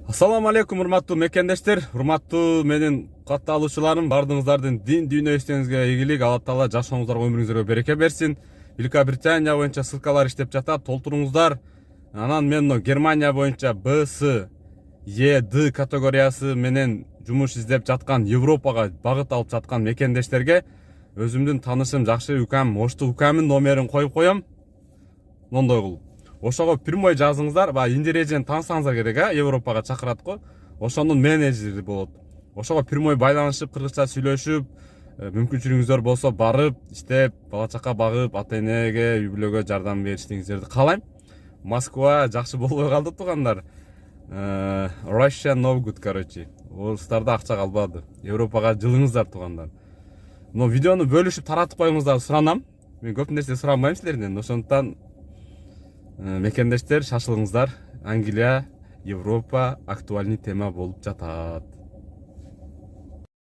Ассаламу алейкум, урматтуу мекендештер, урматтуу менин катталуучуларым, бардыгыңыздардын дин дүйнө иштериңизге ийгилик, Алла Таала жашооңуздарга өмүрүңүзгө береке берсин. Велика Британия боюнча ссылкалар иштеп жатат, толтуруңуздар. Анан мен Германия боюнча Б, С, Е, Д категориясы менен жумуш издеп жаткан, Европага багыт алып жаткан мекендештерге өзүмдүн таанышым жакшы укам, Оштук укамдын номерин коюп коем. Мондой кылып. Ошого прямой жазыңыздар, индирежен таансаңыздар керек, Европага чакырат го. Ошонун менеджери болот. Ошого прямой байланышып, кыргызча сүйлөшүп, мүмкүнчүлүгүңүздөр болсо барып, иштеп, бала чака багып, ата энеге, үй бүлөгө жардам беришиңиздерди каалайм. Москва жакшы болбой калды туугандар. Russia no good, короче. Орустарда акча калбады. Европага жылыңыздар туугандар. Но видеону бөлүшүп таратып коюңуздар суранам. Мен көп нерсе сурамайм силерден. Ошондуктан мекендештер, шашылыңыздар. Англия, Европа актуальный тема болуп жатат.